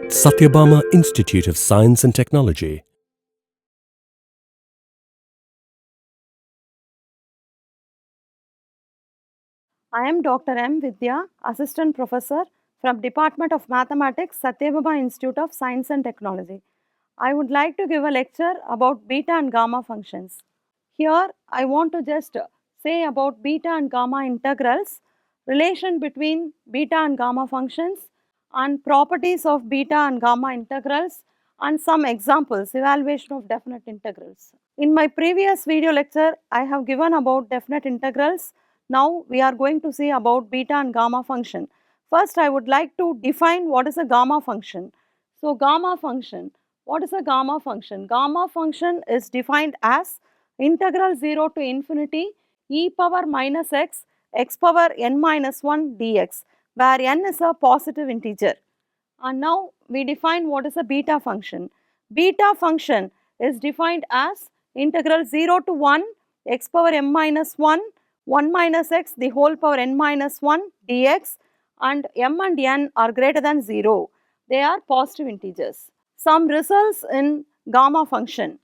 Satyabama Institute of Science and Technology. I am Dr. M. Vidya, Assistant Professor from Department of Mathematics, Satyabama Institute of Science and Technology. I would like to give a lecture about beta and gamma functions. Here, I want to just say about beta and gamma integrals, relation between beta and gamma functions, and properties of beta and gamma integrals, and some examples, evaluation of definite integrals. In my previous video lecture, I have given about definite integrals. Now we are going to see about beta and gamma function. First, I would like to define what is a gamma function. So, gamma function, what is a gamma function? Gamma function is defined as integral 0 to infinity e power minus x, x power n minus 1 dx, where n is a positive integer. And now we define what is a beta function. Beta function is defined as integral 0 to 1 x power m minus 1, 1 minus x the whole power n minus 1 dx, and m and n are greater than 0. They are positive integers. Some results in gamma function.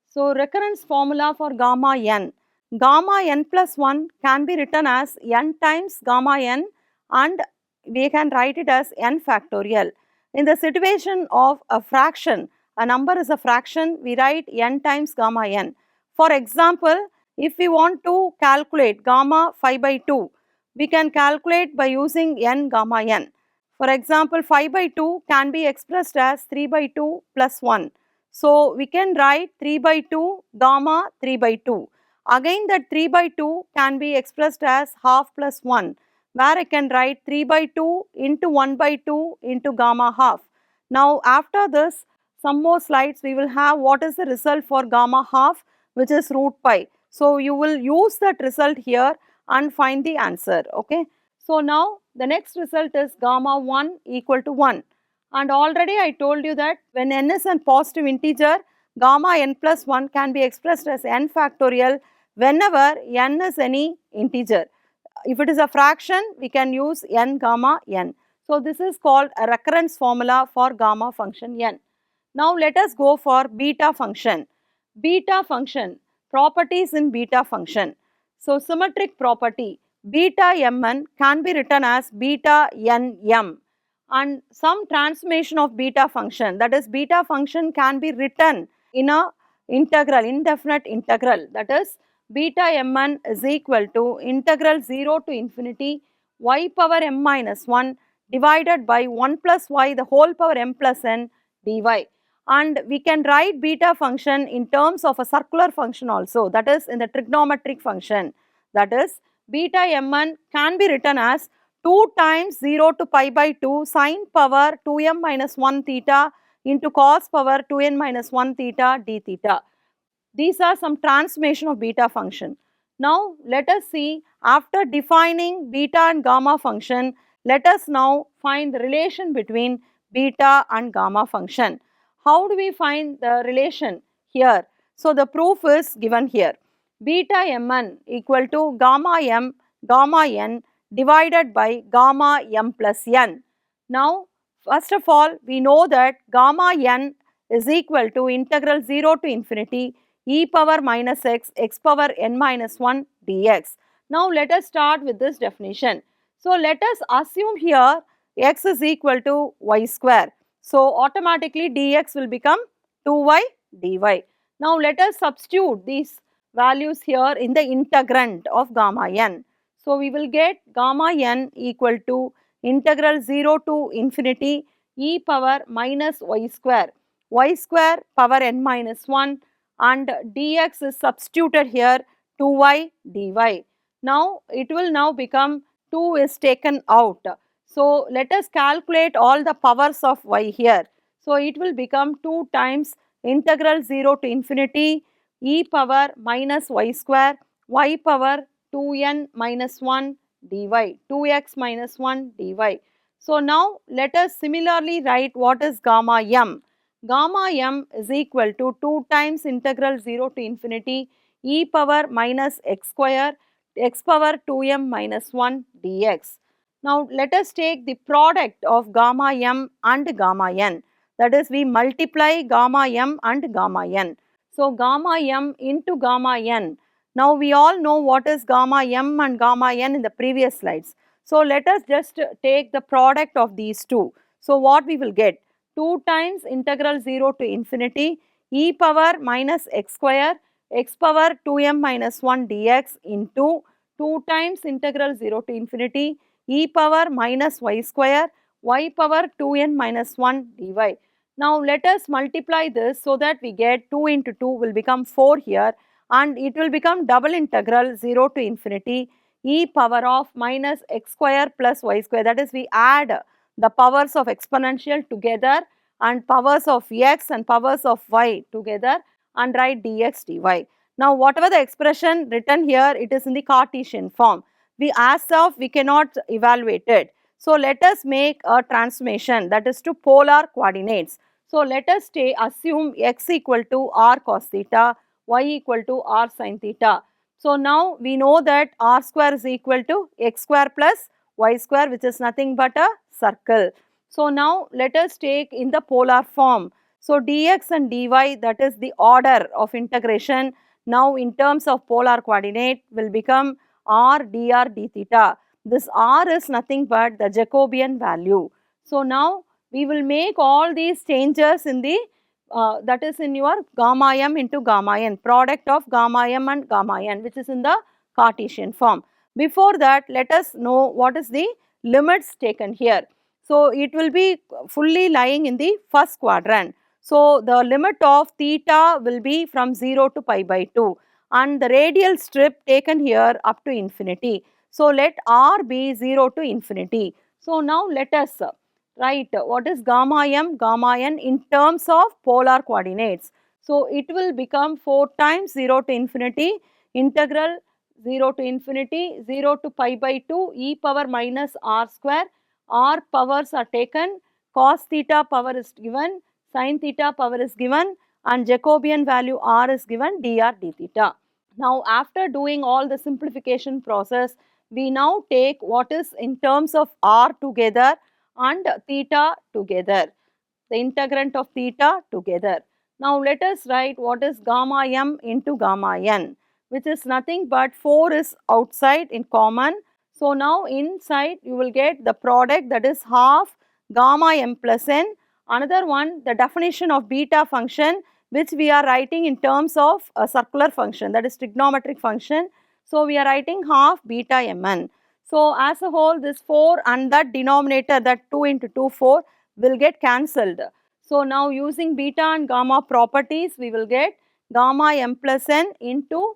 So, recurrence formula for gamma n. Gamma n plus 1 can be written as n times gamma n, and we can write it as n factorial. In the situation of a fraction, a number is a fraction, we write n times gamma n. For example, if we want to calculate gamma 5 by 2, we can calculate by using n gamma n. For example, 5 by 2 can be expressed as 3 by 2 plus 1. So, we can write 3 by 2 gamma 3 by 2. Again that 3 by 2 can be expressed as half plus 1, where I can write 3 by 2 into 1 by 2 into gamma half. Now after this, some more slides we will have what is the result for gamma half, which is root pi. So you will use that result here and find the answer. Okay. So now the next result is gamma 1 equal to 1. And already I told you that when n is a positive integer, gamma n plus 1 can be expressed as n factorial whenever n is any integer. If it is a fraction, we can use n gamma n. So, this is called a recurrence formula for gamma function n. Now, let us go for beta function. Beta function, properties in beta function. So, symmetric property, beta mn can be written as beta nm, and some transformation of beta function, that is beta function can be written in a integral, indefinite integral, that is beta mn is equal to integral 0 to infinity y power m minus 1 divided by 1 plus y the whole power m plus n dy. And we can write beta function in terms of a circular function also, that is in the trigonometric function, that is beta mn can be written as 2 times 0 to pi by 2 sine power 2m minus 1 theta into cos power 2n minus 1 theta d theta. These are some transformation of beta function. Now let us see, after defining beta and gamma function, let us now find the relation between beta and gamma function. How do we find the relation here? So the proof is given here. Beta mn equal to gamma m gamma n divided by gamma m plus n. Now first of all, we know that gamma n is equal to integral 0 to infinity e power minus x, x power n minus 1 dx. Now let us start with this definition. So let us assume here x is equal to y square. So automatically dx will become 2y dy. Now let us substitute these values here in the integrand of gamma n. So we will get gamma n equal to integral 0 to infinity e power minus y square power n minus 1, and dx is substituted here 2y dy. Now it will now become 2 is taken out. So let us calculate all the powers of y here. So it will become 2 times integral 0 to infinity e power minus y square y power 2n minus 1 dy, 2x minus 1 dy. So now let us similarly write what is gamma m. Gamma m is equal to 2 times integral 0 to infinity e power minus x square x power 2m minus 1 dx. Now let us take the product of gamma m and gamma n. that is we multiply gamma m and gamma n. So gamma m into gamma n. Now we all know what is gamma m and gamma n in the previous slides. So let us just take the product of these two. So what we will get? 2 times integral 0 to infinity e power minus x square x power 2m minus 1 dx into 2 times integral 0 to infinity e power minus y square y power 2n minus 1 dy. Now let us multiply this so that we get 2 into 2 will become 4 here, and it will become double integral 0 to infinity e power of minus x square plus y square. That is, we add the powers of exponential together and powers of x and powers of y together and write dx dy. Now whatever the expression written here, it is in the Cartesian form. We cannot evaluate it. So let us make a transformation, that is to polar coordinates. So let us assume x equal to r cos theta, y equal to r sin theta. So now we know that r square is equal to x square plus y square, which is nothing but a circle. So now let us take in the polar form. So dx and dy, that is the order of integration, now in terms of polar coordinate will become r dr d theta. This r is nothing but the Jacobian value. So now we will make all these changes in the that is in your gamma m into gamma n, product of gamma m and gamma n, which is in the Cartesian form. Before that, let us know what is the limits taken here. So it will be fully lying in the first quadrant. So the limit of theta will be from 0 to pi by 2, and the radial strip taken here up to infinity. So let r be 0 to infinity. So now let us write what is gamma m, gamma n in terms of polar coordinates. So it will become 4 times 0 to infinity integral 0 to infinity 0 to pi by 2 e power minus r square. R powers are taken, cos theta power is given, sin theta power is given, and Jacobian value r is given dr d theta. Now after doing all the simplification process, we now take what is in terms of r together and theta together, the integrand of theta together. Now let us write what is gamma m into gamma n, which is nothing but 4 is outside in common. So now inside you will get the product, that is half gamma m plus n. Another one, the definition of beta function, which we are writing in terms of a circular function, that is trigonometric function. So we are writing half beta mn. So as a whole, this 4 and that denominator, that 2 into 2, 4 will get cancelled. So now using beta and gamma properties, we will get gamma m plus n into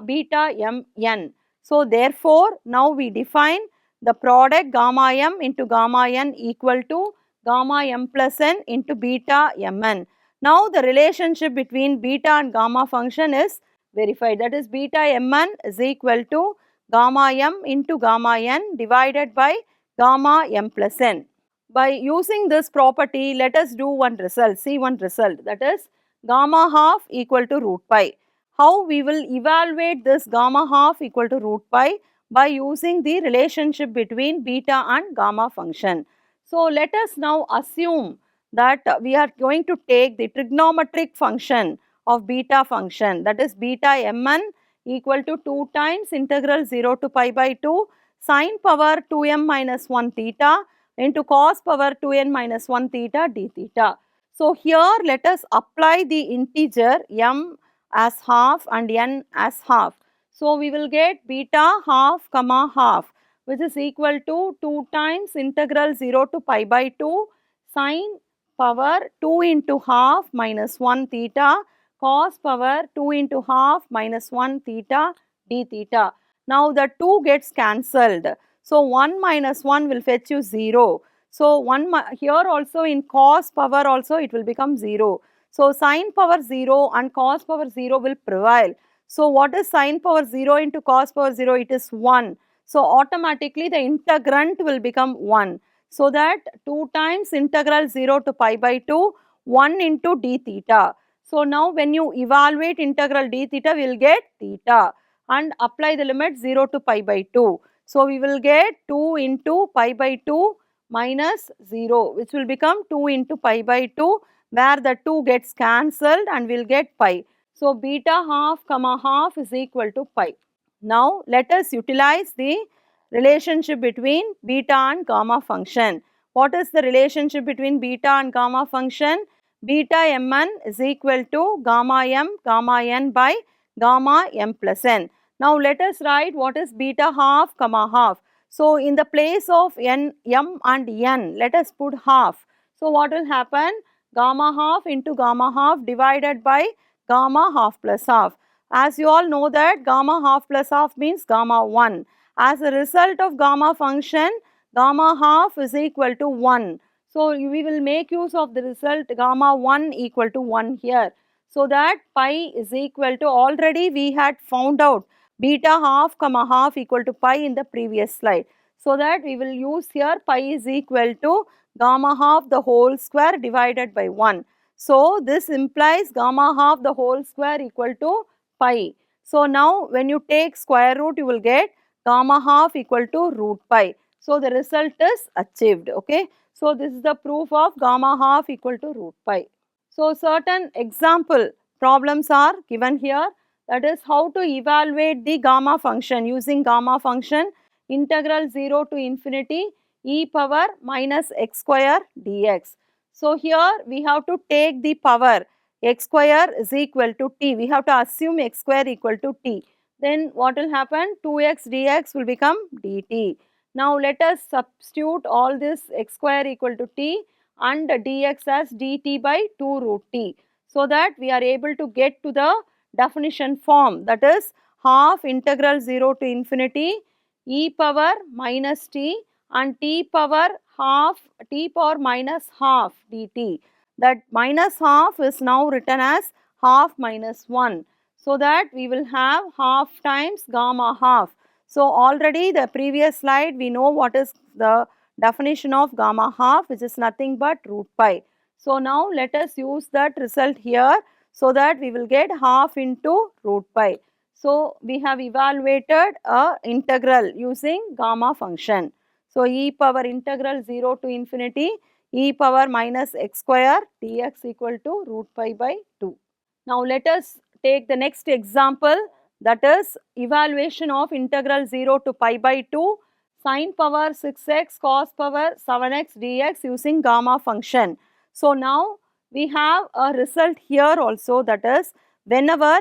beta m n. So therefore, now we define the product gamma m into gamma n equal to gamma m plus n into beta mn. Now the relationship between beta and gamma function is verified, that is beta mn is equal to gamma m into gamma n divided by gamma m plus n. By using this property, let us do one result, see one result, that is gamma half equal to root pi. How we will evaluate this gamma half equal to root pi? By using the relationship between beta and gamma function. So let us now assume that we are going to take the trigonometric function of beta function, that is beta mn equal to 2 times integral 0 to pi by 2 sine power 2m minus 1 theta into cos power 2n minus 1 theta d theta. So here let us apply the integer m as half and n as half. So we will get beta half comma half, which is equal to 2 times integral 0 to pi by 2 sine power 2 into half minus 1 theta cos power 2 into half minus 1 theta d theta. Now the 2 gets cancelled. So 1 minus 1 will fetch you 0. So here also in cos power also it will become 0. So sine power 0 and cos power 0 will prevail. So what is sine power 0 into cos power 0? It is 1. So automatically the integrand will become 1. So that 2 times integral 0 to pi by 2, 1 into d theta. So now when you evaluate integral d theta, we will get theta and apply the limit 0 to pi by 2. So we will get 2 into pi by 2 minus 0, which will become 2 into pi by 2, where the 2 gets cancelled and we will get pi. So, beta half comma half is equal to pi. Now, let us utilize the relationship between beta and gamma function. What is the relationship between beta and gamma function? Beta mn is equal to gamma n by gamma m plus n. Now, let us write what is beta half comma half. So, in the place of m and n, let us put half. So, what will happen? Gamma half into gamma half divided by gamma half plus half. As you all know that gamma half plus half means gamma 1. As a result of gamma function, gamma half is equal to 1. So, we will make use of the result gamma 1 equal to 1 here. So, that pi is equal to, already we had found out beta half comma half equal to pi in the previous slide. So, that we will use here pi is equal to gamma half the whole square divided by 1. So, this implies gamma half the whole square equal to pi. So, now when you take square root, you will get gamma half equal to root pi. So, the result is achieved. Okay. So, this is the proof of gamma half equal to root pi. So, certain example problems are given here, that is how to evaluate the gamma function using gamma function integral 0 to infinity e power minus x square dx. So, here we have to take the power x square is equal to t. We have to assume x square equal to t. Then what will happen? 2x dx will become dt. Now, let us substitute all this x square equal to t and dx as dt by 2 root t. So, that we are able to get to the definition form, that is half integral 0 to infinity e power minus t and t power minus half dt. That minus half is now written as half minus 1. So, that we will have half times gamma half. So, already the previous slide we know what is the definition of gamma half, which is nothing but root pi. So, now let us use that result here, so that we will get half into root pi. So, we have evaluated a integral using gamma function. So, e power integral 0 to infinity e power minus x square dx equal to root pi by 2. Now, let us take the next example, that is evaluation of integral 0 to pi by 2 sin power 6x cos power 7x dx using gamma function. So, now we have a result here also, that is whenever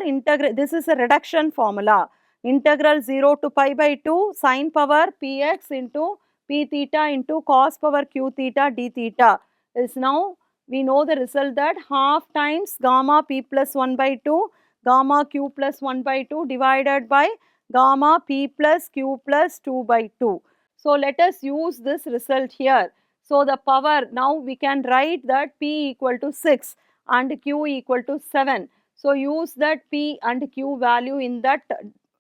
this is a reduction formula, integral 0 to pi by 2 sin power px into p theta into cos power q theta d theta is, now we know the result that half times gamma p plus 1 by 2 gamma q plus 1 by 2 divided by gamma p plus q plus 2 by 2. So, let us use this result here. So, the power, now we can write that p equal to 6 and q equal to 7. So, use that p and q value in that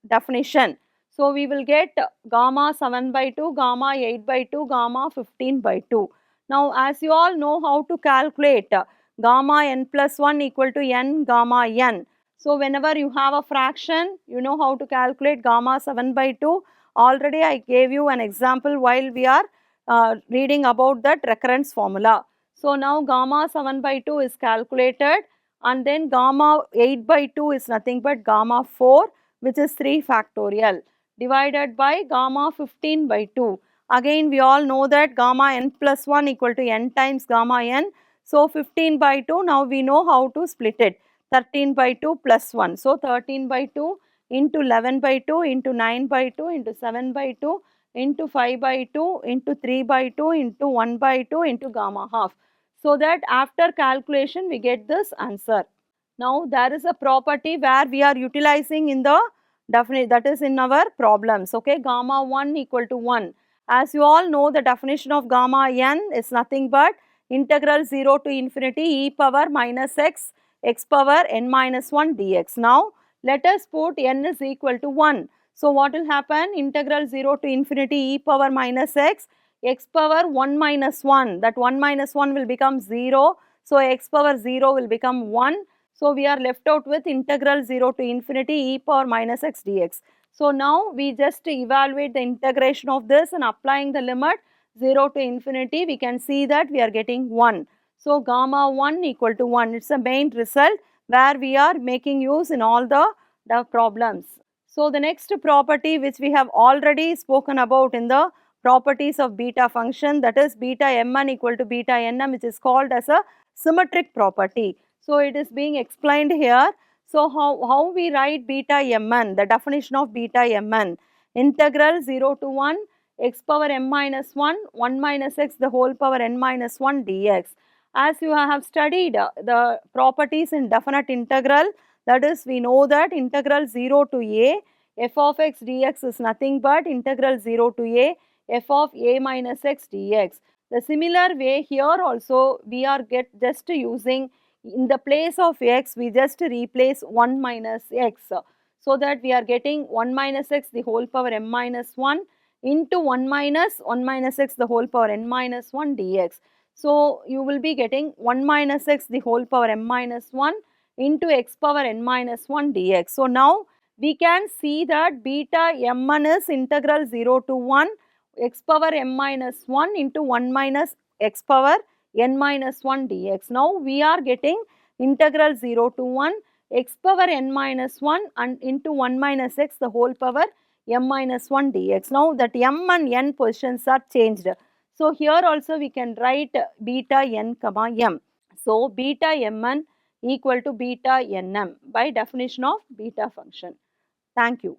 definition. So, we will get gamma 7 by 2, gamma 8 by 2, gamma 15 by 2. Now, as you all know how to calculate gamma n plus 1 equal to n gamma n. So, whenever you have a fraction, you know how to calculate gamma 7 by 2. Already I gave you an example while we are reading about that recurrence formula. So, now gamma 7 by 2 is calculated, and then gamma 8 by 2 is nothing but gamma 4, which is 3 factorial, divided by gamma 15 by 2. Again, we all know that gamma n plus 1 equal to n times gamma n. So, 15 by 2, now we know how to split it, 13 by 2 plus 1. So, 13 by 2 into 11 by 2 into 9 by 2 into 7 by 2 into 5 by 2 into 3 by 2 into 1 by 2 into gamma half. So, that after calculation we get this answer. Now, there is a property where we are utilizing in the definition, that is in our problems. Okay, gamma 1 equal to 1. As you all know, the definition of gamma n is nothing but integral 0 to infinity e power minus x power n minus 1 dx. Now, let us put n is equal to 1. So, what will happen? Integral 0 to infinity e power minus x power 1 minus 1, that 1 minus 1 will become 0. So, x power 0 will become 1. So, we are left out with integral 0 to infinity e power minus x dx. So, now we just evaluate the integration of this and applying the limit 0 to infinity, we can see that we are getting 1. So gamma 1 equal to 1. It's the main result where we are making use in all the problems. So the next property which we have already spoken about in the properties of beta function, that is beta mn equal to beta nm, which is called as a symmetric property. So it is being explained here. So how we write beta mn, the definition of beta mn, integral 0 to 1 x power m minus 1, 1 minus x the whole power n minus 1 dx. As you have studied the properties in definite integral, that is, we know that integral 0 to a f of x dx is nothing but integral 0 to a f of a minus x dx. The similar way here also we are just using, in the place of x we just replace 1 minus x, so that we are getting 1 minus x the whole power m minus 1 into 1 minus x the whole power n minus 1 dx. So you will be getting 1 minus x the whole power m minus 1 into x power n minus 1 dx. So now we can see that beta mn is integral 0 to 1 x power m minus 1 into 1 minus x power n minus 1 dx. Now we are getting integral 0 to 1 x power n minus 1 and into 1 minus x the whole power m minus 1 dx. Now that m and n positions are changed. So here also we can write beta n comma m. So beta mn equal to beta nm by definition of beta function. Thank you.